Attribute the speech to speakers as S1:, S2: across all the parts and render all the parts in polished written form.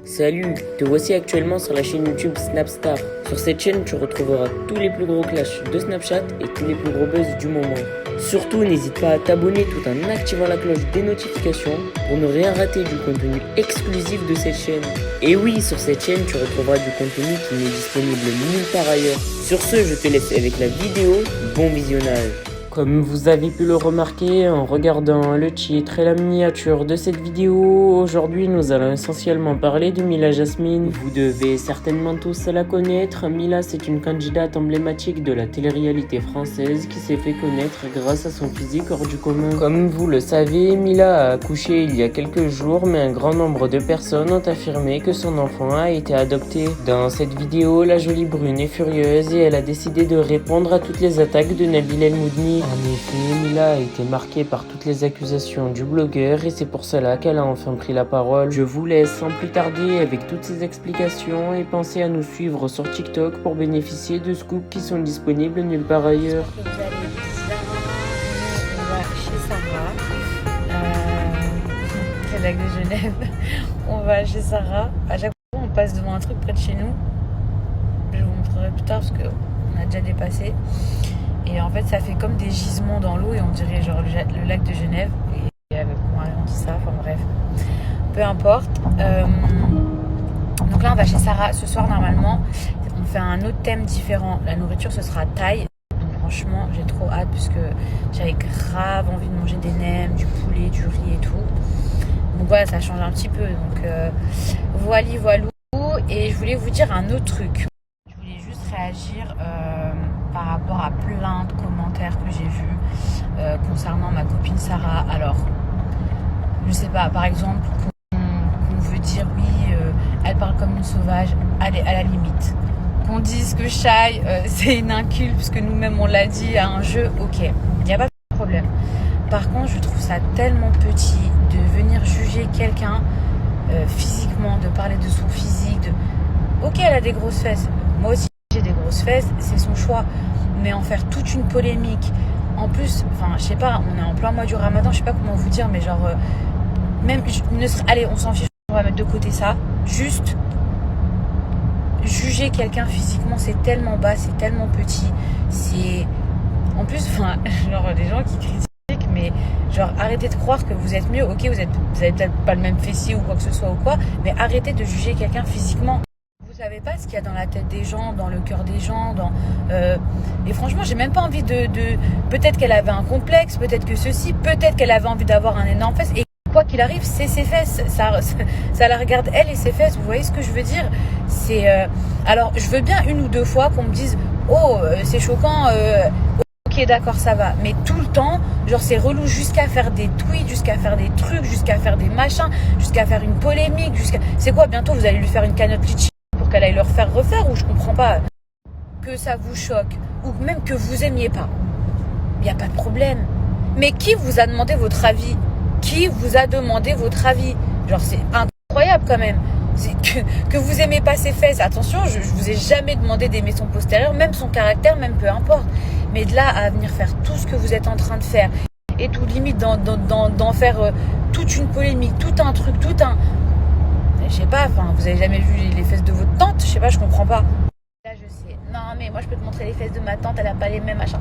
S1: Salut, te voici actuellement sur la chaîne YouTube Snapstar. Sur cette chaîne, tu retrouveras tous les plus gros clashs de Snapchat et tous les plus gros buzz du moment. Surtout, n'hésite pas à t'abonner tout en activant la cloche des notifications pour ne rien rater du contenu exclusif de cette chaîne. Et oui, sur cette chaîne, tu retrouveras du contenu qui n'est disponible nulle part ailleurs. Sur ce, je te laisse avec la vidéo. Bon visionnage. Comme vous avez pu le remarquer en regardant le titre et la miniature de cette vidéo, aujourd'hui nous allons essentiellement parler de Mila Jasmine. Vous devez certainement tous la connaître. Mila, c'est une candidate emblématique de la télé-réalité française qui s'est fait connaître grâce à son physique hors du commun. Comme vous le savez, Mila a accouché il y a quelques jours, mais un grand nombre de personnes ont affirmé que son enfant a été adopté. Dans cette vidéo, la jolie brune est furieuse et elle a décidé de répondre à toutes les attaques de Nabil El Moudni. En effet, Mila a été marquée par toutes les accusations du blogueur et c'est pour cela qu'elle a enfin pris la parole. Je vous laisse sans plus tarder avec toutes ces explications et pensez à nous suivre sur TikTok pour bénéficier de scoops qui sont disponibles nulle part ailleurs.
S2: Vous allez bien, on va chez Sarah, c'est lac de Genève, on va chez Sarah, à chaque fois on passe devant un truc près de chez nous, je vous montrerai plus tard parce qu'on a déjà dépassé. Et en fait, ça fait comme des gisements dans l'eau et on dirait genre le lac de Genève. Et avec moi, on dit ça, enfin bref. Peu importe. Donc là, on va chez Sarah ce soir normalement. On fait un autre thème différent. La nourriture, ce sera thaï. Donc franchement, j'ai trop hâte parce que j'avais grave envie de manger des nems, du poulet, du riz et tout. Donc voilà, ça change un petit peu. Donc voilou. Et je voulais vous dire un autre truc. Je voulais juste réagir par rapport à plein de commentaires que j'ai vus concernant ma copine Sarah. Alors, je sais pas, par exemple, qu'on veut dire oui, elle parle comme une sauvage, allez, à la limite. Qu'on dise que Shai, c'est une inculte, puisque nous-mêmes on l'a dit à un jeu, ok, il n'y a pas de problème. Par contre, je trouve ça tellement petit de venir juger quelqu'un physiquement, de parler de son physique, ok, elle a des grosses fesses, moi aussi j'ai des grosses fesses, c'est son choix, mais en faire toute une polémique, en plus, enfin je sais pas, on est en plein mois du Ramadan, je sais pas comment vous dire, mais genre même, allez, on s'en fiche, on va mettre de côté ça, juste juger quelqu'un physiquement, c'est tellement bas, c'est tellement petit, c'est, en plus, enfin, genre les gens qui critiquent, mais genre arrêtez de croire que vous êtes mieux, ok, vous avez peut-être pas le même fessier ou quoi que ce soit ou quoi, mais arrêtez de juger quelqu'un physiquement. Vous savez pas ce qu'il y a dans la tête des gens, dans le cœur des gens, et franchement j'ai même pas envie de... Peut-être qu'elle avait un complexe, peut-être que ceci, peut-être qu'elle avait envie d'avoir un énorme fesse, et quoi qu'il arrive c'est ses fesses, ça la regarde elle et ses fesses, vous voyez ce que je veux dire, c'est alors je veux bien une ou deux fois qu'on me dise oh c'est choquant, ok d'accord ça va, mais tout le temps genre c'est relou, jusqu'à faire des tweets, jusqu'à faire des trucs, jusqu'à faire des machins, jusqu'à faire une polémique, c'est quoi, bientôt vous allez lui faire une cagnotte litchi qu'elle aille leur faire refaire, ou je comprends pas, que ça vous choque ou même que vous aimiez pas, il n'y a pas de problème, mais qui vous a demandé votre avis, qui vous a demandé votre avis, genre c'est incroyable quand même, c'est que vous aimez pas ses fesses, attention, je vous ai jamais demandé d'aimer son postérieur, même son caractère, même peu importe, mais de là à venir faire tout ce que vous êtes en train de faire et tout, limite d'en faire toute une polémique, tout un truc, je sais pas, enfin, vous avez jamais vu les fesses de votre tante, je sais pas, je comprends pas. Là, je sais, non, mais moi, je peux te montrer les fesses de ma tante, elle a pas les mêmes machins.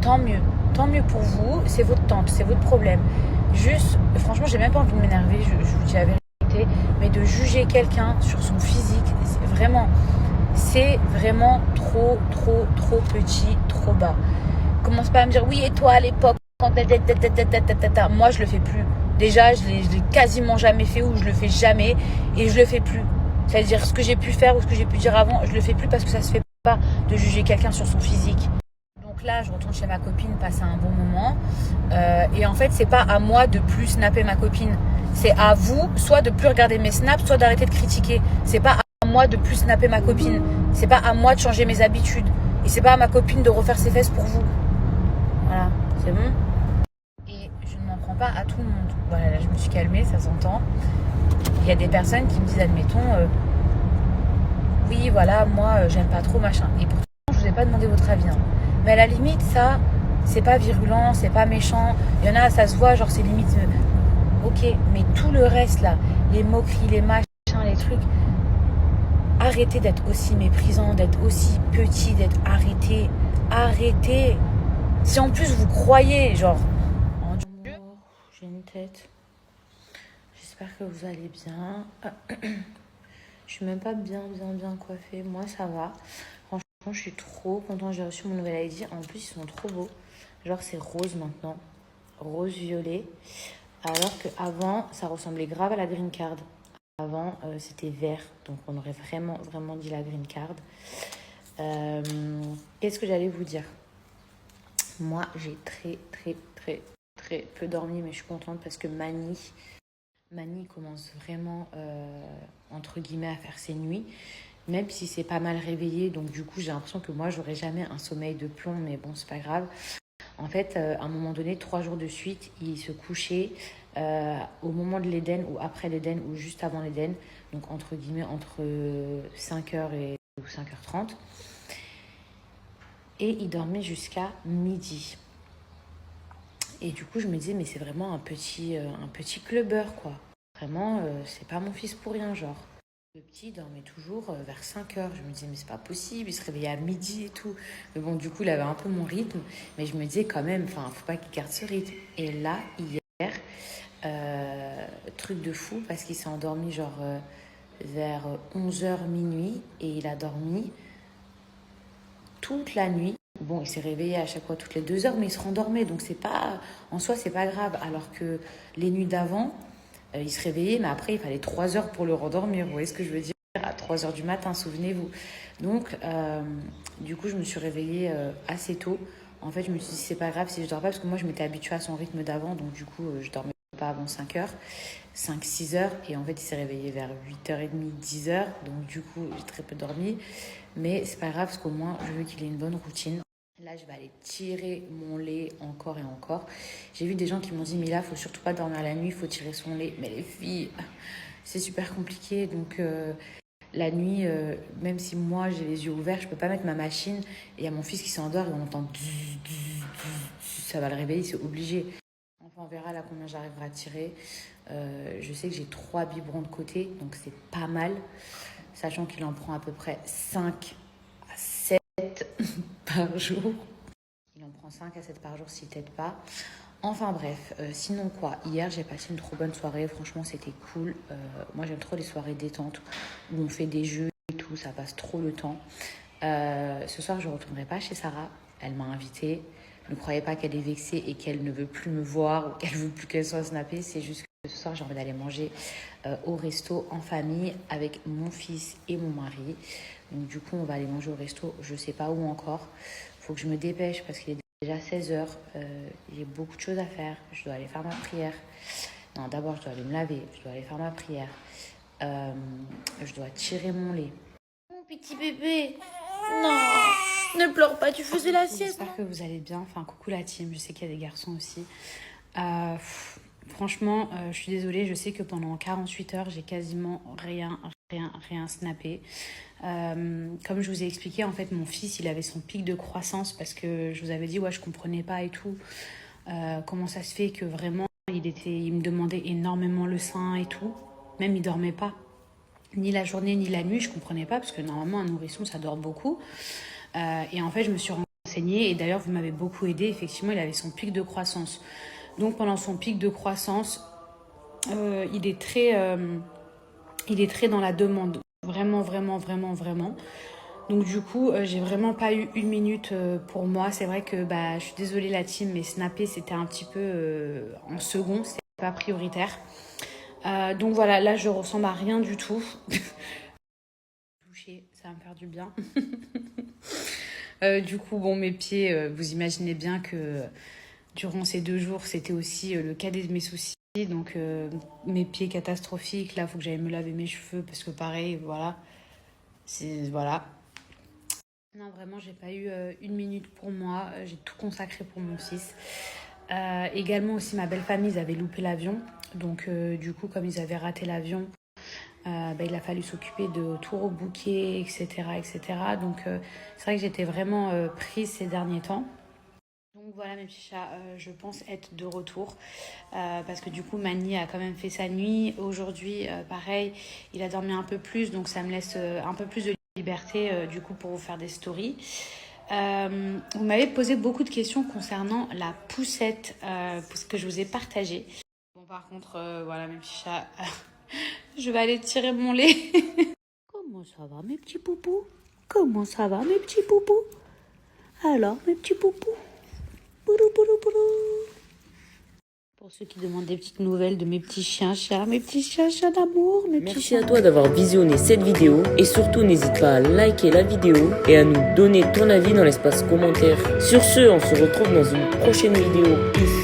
S2: Tant mieux pour vous, c'est votre tante, c'est votre problème. Juste, franchement, j'ai même pas envie de m'énerver, je vous dis la vérité, mais de juger quelqu'un sur son physique, c'est vraiment trop petit, trop bas. Commence pas à me dire, oui, et toi, à l'époque, quand moi, je le fais plus. Déjà, je l'ai quasiment jamais fait, ou je le fais jamais, et je le fais plus. C'est-à-dire ce que j'ai pu faire ou ce que j'ai pu dire avant, je le fais plus parce que ça se fait pas de juger quelqu'un sur son physique. Donc là, je retourne chez ma copine, passer un bon moment. Et en fait, c'est pas à moi de plus snapper ma copine. C'est à vous, soit de plus regarder mes snaps, soit d'arrêter de critiquer. C'est pas à moi de plus snapper ma copine. C'est pas à moi de changer mes habitudes. Et c'est pas à ma copine de refaire ses fesses pour vous. Voilà, c'est bon. Pas à tout le monde. Voilà, là je me suis calmée, ça s'entend. Il y a des personnes qui me disent, admettons, oui, voilà, moi j'aime pas trop machin. Et pourtant, je vous ai pas demandé votre avis. Hein. Mais à la limite, ça, c'est pas virulent, c'est pas méchant. Il y en a, ça se voit, genre c'est limite. Ok, mais tout le reste là, les moqueries, les machins, les truc. Arrêtez d'être aussi méprisant, d'être aussi petit, d'être arrêté. Arrêtez. Si en plus vous croyez, genre... Oh Dieu, j'ai une tête. J'espère que vous allez bien. Je suis même pas bien coiffée. Moi, ça va. Franchement, je suis trop contente. J'ai reçu mon nouvel ID. En plus, ils sont trop beaux. Genre, c'est rose maintenant. Rose-violet. Alors qu'avant, ça ressemblait grave à la green card. Avant, c'était vert. Donc, on aurait vraiment dit la green card. Qu'est-ce que j'allais vous dire? Moi, j'ai très peu dormi. Mais je suis contente parce que Mani commence vraiment, entre guillemets, à faire ses nuits. Même si c'est pas mal réveillé. Donc, du coup, j'ai l'impression que moi, j'aurai jamais un sommeil de plomb. Mais bon, c'est pas grave. En fait, à un moment donné, 3 jours de suite, il se couchait au moment de l'Éden ou après l'Éden ou juste avant l'Éden. Donc, entre guillemets, entre 5h ou 5h30. Et il dormait jusqu'à midi. Et du coup, je me disais, mais c'est vraiment un petit clubbeur, quoi. Vraiment, c'est pas mon fils pour rien, genre. Le petit dormait toujours vers 5h. Je me disais, mais c'est pas possible, il se réveillait à midi et tout. Mais bon, du coup, il avait un peu mon rythme. Mais je me disais quand même, enfin, faut pas qu'il garde ce rythme. Et là, hier, truc de fou, parce qu'il s'est endormi genre vers 11h minuit. Et il a dormi toute la nuit. Bon, il s'est réveillé à chaque fois toutes les 2 heures, mais il se rendormait. Donc, c'est pas, en soi, c'est pas grave. Alors que les nuits d'avant, il se réveillait, mais après, il fallait 3 heures pour le rendormir. Vous voyez ce que je veux dire? À 3 heures du matin, souvenez-vous. Donc, du coup, je me suis réveillée assez tôt. En fait, je me suis dit, c'est pas grave si je dors pas, parce que moi, je m'étais habituée à son rythme d'avant. Donc, du coup, je dormais pas avant 5 heures, 5-6 heures. Et en fait, il s'est réveillé vers 8h30, 10 heures. Donc, du coup, j'ai très peu dormi. Mais c'est pas grave, parce qu'au moins, je veux qu'il ait une bonne routine. Là, je vais aller tirer mon lait encore et encore. J'ai vu des gens qui m'ont dit, Mila, faut surtout pas dormir la nuit, il faut tirer son lait. Mais les filles, c'est super compliqué. Donc, la nuit, même si moi, j'ai les yeux ouverts, je peux pas mettre ma machine. Et il y a mon fils qui s'endort et on entend... Ça va le réveiller, c'est obligé. Enfin, on verra là combien j'arriverai à tirer. Je sais que j'ai 3 biberons de côté, donc c'est pas mal. Sachant qu'il en prend à peu près 5 à 7 par jour. Il en prend 5 à 7 par jour s'il t'aide pas. Enfin bref, sinon quoi, hier j'ai passé une trop bonne soirée, franchement c'était cool. Moi j'aime trop les soirées détentes où on fait des jeux et tout, ça passe trop le temps. Ce soir je ne retournerai pas chez Sarah, elle m'a invitée. Ne croyez pas qu'elle est vexée et qu'elle ne veut plus me voir ou qu'elle veut plus qu'elle soit snappée, c'est juste que ce soir j'ai envie d'aller manger au resto en famille avec mon fils et mon mari. Donc du coup on va aller manger au resto, je sais pas où encore. Faut que je me dépêche parce qu'il est déjà 16h. J'ai beaucoup de choses à faire. Je dois aller faire ma prière. Non, d'abord je dois aller me laver, je dois aller faire ma prière. Je dois tirer mon lait. Mon petit bébé, non, ne pleure pas, tu faisais la sieste. J'espère que vous allez bien. Enfin, coucou la team, je sais qu'il y a des garçons aussi. Franchement, je suis désolée, je sais que pendant 48 heures, j'ai quasiment rien snappé. Comme je vous ai expliqué, en fait, mon fils, il avait son pic de croissance parce que je vous avais dit, ouais, je comprenais pas et tout. Comment ça se fait que vraiment, il me demandait énormément le sein et tout. Même, il dormait pas. Ni la journée, ni la nuit, je comprenais pas parce que normalement, un nourrisson, ça dort beaucoup. Et en fait, je me suis renseignée et d'ailleurs, vous m'avez beaucoup aidé. Effectivement, il avait son pic de croissance. Donc, pendant son pic de croissance, il est très dans la demande. Vraiment. Donc du coup, j'ai vraiment pas eu une minute pour moi. C'est vrai que je suis désolée la team, mais snapper c'était un petit peu en second, c'était pas prioritaire. Donc voilà, là je ressemble à rien du tout. Toucher, ça va me faire du bien. Du coup, bon, mes pieds, vous imaginez bien que durant ces 2 jours, c'était aussi le cadet de mes soucis. Donc mes pieds catastrophiques, là, il faut que j'aille me laver mes cheveux parce que pareil, voilà. Voilà. Non, vraiment, j'ai pas eu une minute pour moi. J'ai tout consacré pour mon fils. Également aussi, ma belle famille, ils avaient loupé l'avion. Donc, du coup, comme ils avaient raté l'avion, il a fallu s'occuper de tout rebooker, etc. Donc, c'est vrai que j'étais vraiment prise ces derniers temps. Donc Donc voilà mes petits chats, je pense être de retour parce que du coup Mani a quand même fait sa nuit. Aujourd'hui pareil, il a dormi un peu plus, donc ça me laisse un peu plus de liberté du coup pour vous faire des stories. Vous m'avez posé beaucoup de questions concernant la poussette ce que je vous ai partagé. Bon par contre voilà mes petits chats, je vais aller tirer mon lait. Comment ça va mes petits poupous? Comment ça va mes petits poupous? Alors mes petits poupous? Boulou, boulou, boulou. Pour ceux qui demandent des petites nouvelles de mes petits chiens-chats, mes petits chiens-chats d'amour, mes petits
S1: Merci à toi d'avoir visionné cette vidéo et surtout n'hésite pas à liker la vidéo et à nous donner ton avis dans l'espace commentaire. Sur ce, on se retrouve dans une prochaine vidéo. Peace.